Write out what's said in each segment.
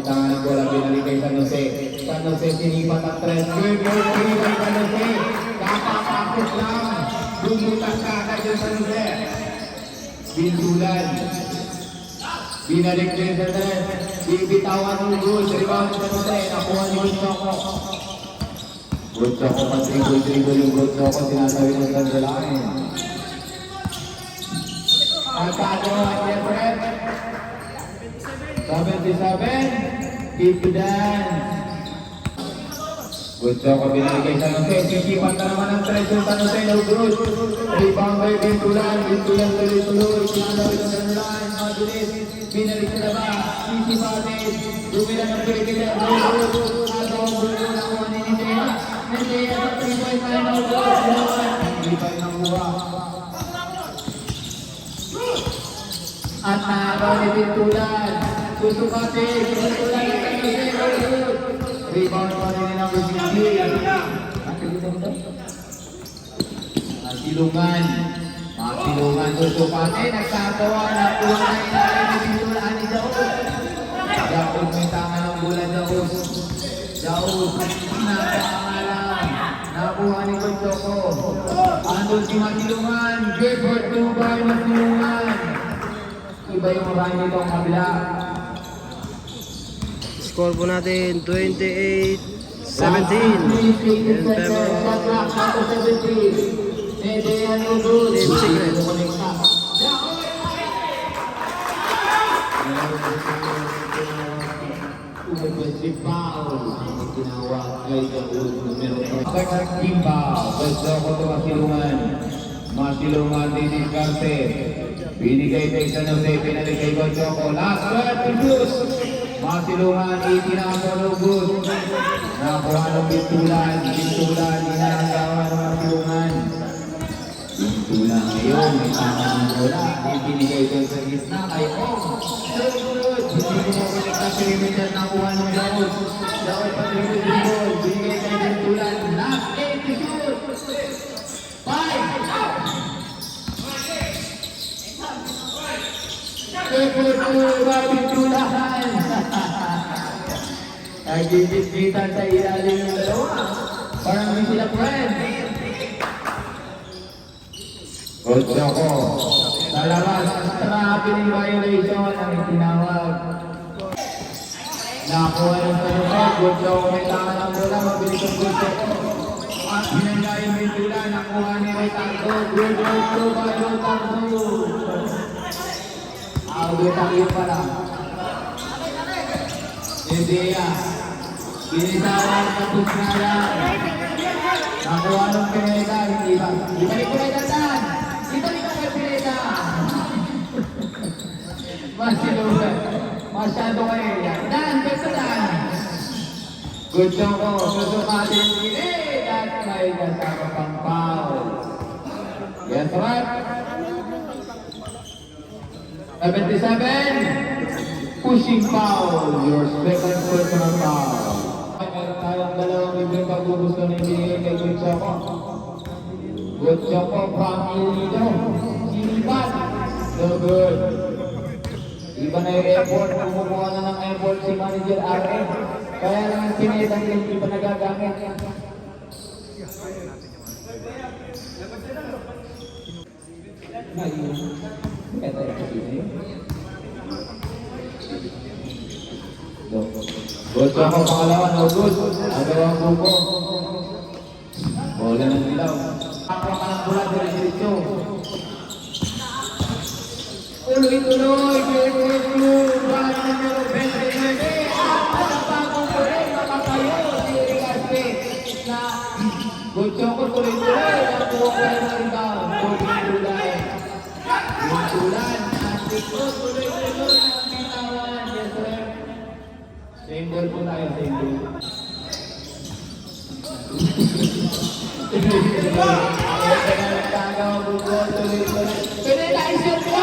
Tangan bola binalik kay San Jose. San Jose sinipat ang tres. Good kay San Jose. Kapapakot lang. Bumutas ka kay San Jose. Bintulan. Binalik kay San Jose. Bibitawan ng goal. Rebound San Jose. Nakuha ni Gutsoko. Gutsoko pa dribble yung Gutsoko. Sinasabi ng San Jose. Ang tago at Jeffrey. 77, keep to dance. Gutsoko binalik kay San Jose. Sisipan na naman ang tres yung San Jose. No good. Rebound by Bintulan. Bintulan tuloy-tuloy. Sinalawin ng Sunderland. Madulis. Binalik na ba? Sisipatin. Dumilan ng Pilipinas. No good. Agaw ang gulo na kuha ni Nidea. Nidea sa 3.9. No good. Hindi pa rin ang buha. At nagaw ni Bintulan. Susukatin. Bintulan ng San Jose. Rebound pa rin ng Busindi. Masilungan. Masilungan. Susukatin. Nagsagawa na punay na rin ni Bintulan ni Daos. Daos may tanga ng bola Daos. Daos. Napakangalang. Nakuha ni Gutsoko. Andun si Masilungan. Good for two by Masilungan. Iba yung marami nito ang kabila. Score po natin 28-17 in favor of Team Secret. Masilungan din si Carte. Binigay kay San Jose, pinalik kay Gutsoko. Last word to Diyos. Masilungan, itinapalugod. Nakuha ng Bintulan. Bintulan, inanggawa ng Masilungan. Bintulan ngayon, may tama ng bola. Ibinigay kay sa gitna kay Ong. Sunod, hindi mo pinig na perimeter. Nakuha ng Daos. Daos pa rin yung goal. Binigay kay Bintulan. Last 8 to shoot. 5. Bintulan. Nagdidisbitan sa ilalim ng dalawa. Parang hindi sila friend. Gutsoko. Sa labas, trapping violation ang itinawag. Nakuha ng San Jose. Gutsoko may tama ng bola. Mabilis ang Gutsoko. At hinangay yung Bintulan. Nakuha ni Ricardo. Gutsoko ba yung Ricardo? Auditang yun pala. Nidea. Binitawan na Pusnalan. Nakuha ng Pineda. Hindi ba? Ibalik ko na itandan. Ibalik ko na Pineda. Masilungan. Masyado kayo. Dan, basta dan. Gutsoko. Susukatin Pineda. At may kasama pang foul. Yes, right? 77, pushing foul, your second personal foul. Meron tayong dalawang libreng pagbubusto na ibigay kay Gutsoko. Gutsoko from Ilido. Sinipat. No good. Iba na yung effort. Kumukuha na ng effort si Manager RM. Kaya naman Pineda yung iba nagagamit. Gutsoko pangalawa, no good. Agawang buko. Bola ng dilaw. Kapwa ka ng bola, diretso. Tuloy-tuloy, tuloy-tuloy. Balik na nyo, 29. Ang bagong tuloy, makakayo. Si Ricaste na Gutsoko tuloy-tuloy. Nakuha ka ng rebound. Tuloy-tuloy. Bintulan. Antiko, tuloy-tuloy. Ang bitawan. Yes, sir. Same ball po tayo, same ball. Nagtagaw, bukod, tuloy-tuloy. Penetration po!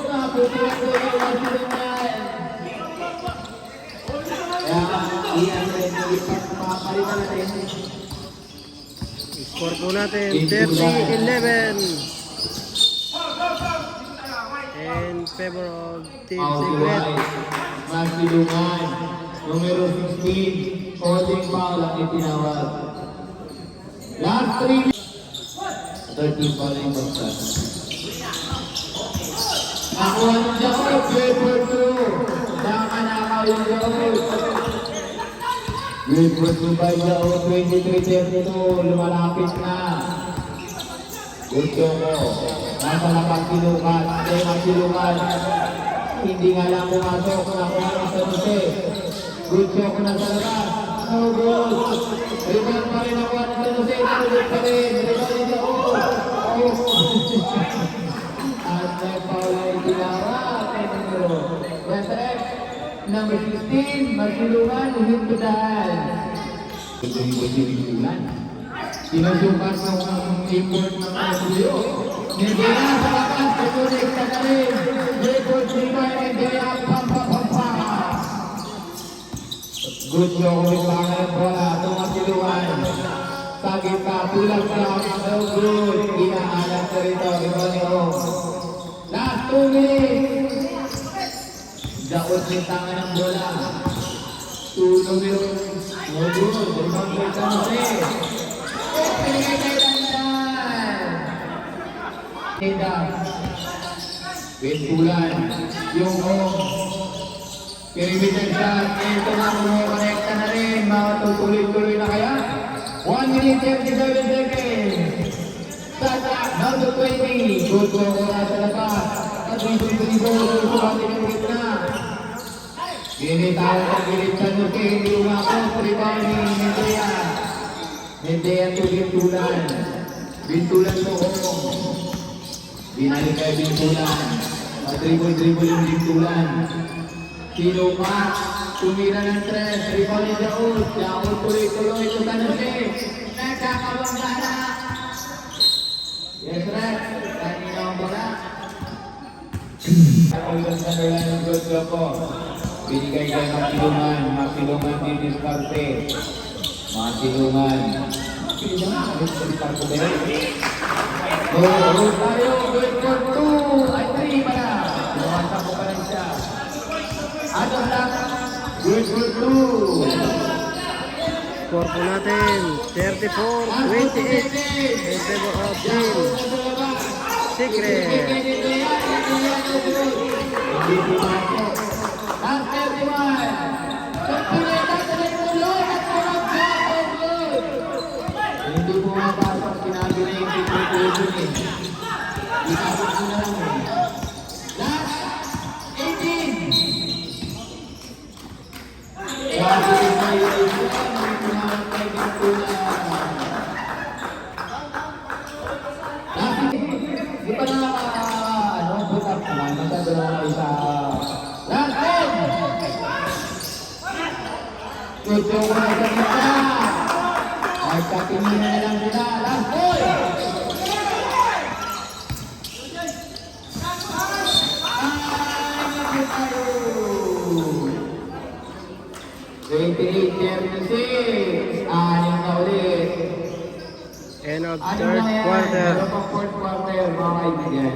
Naputi ang goal ng Masilungan. Kaya, iyan rin yung ipapalitan natin. Score po natin 30-11 in favor of Team Out to Secret. right. Masilungan. Numero 16. Holding foul ang itinawag. Last 3 minutes. 13 pa rin basta. Nakuha ng Jaot. Good for 2. Nakanakaw yung Jaot. Good for 2 by Jaot. 23-32. Lumalapit na. Good Choco. Nasa labas si Lucas. Si Lucas. Hindi nga lang pumasok. Nakuha ng San Jose. Good Choco na sa labas. No good. Rebound pa rin nakuha ng San Jose. No good pa rin. Rebound ni Jaot. At may paula yung tinawa. Number 16. Masilungan. Uhit to dance. Ito yung pagsimulan. Sinusukas ng import ng Asio. Hindi na sa lakas, patuloy ka na rin. Record 3 hindi na pampa. Good job with pangalan bola. Tumasiluan. Sa gitna, tulang sa so good. Inaalat na rito. Ibanyo. Last 2 minutes. Daot yung tangan ng bola. Tulong yun. No good. Ibang ka mo rin. Bentulan yung perimeter shot. Ito na connecta na rin. Matutuloy-tuloy na kaya. 1 minute 37 seconds. Sasa, number 20. Good go na sa labas. At yung sumating ang gitna. Ginitawag ang gilit sa nuke. Hindi umako. Rebound ni Medea. Medea to Bintulan. Bintulan to Hong. Binalik kay Bintulan. Dribble yung Bintulan. Sino pa? Tumira ng 3. Rebound ni Jaot. Jaot tuloy-tuloy ito sa nuke. Nagkakawang na. Yes, right. Kanina ang bola. Ako yung Sunderland ng good job po. Binigay kay Masilungan din diskarte. Masilungan. Ano sa diskarte ba yun? Good tayo, good for 2. Ay, 3 pala. Lumasak ko pa rin siya. Ano lang? Good for 2. Score po natin 34-28 in favor of Team Secret. Hindi pumapasok, sinabi na yung situation eh. Ikabot ko na lang eh. Last 18! Sabi na yung pinakatay ng tulang. Di pa na put up naman, masyado na isa. Last 10! Tuto ko na sa isa. Nagkatingin na lang sila. Last ball! 28-36. Anim na ulit. End of Ano third na yan? quarter. Meron pang fourth quarter, mga kaibigan.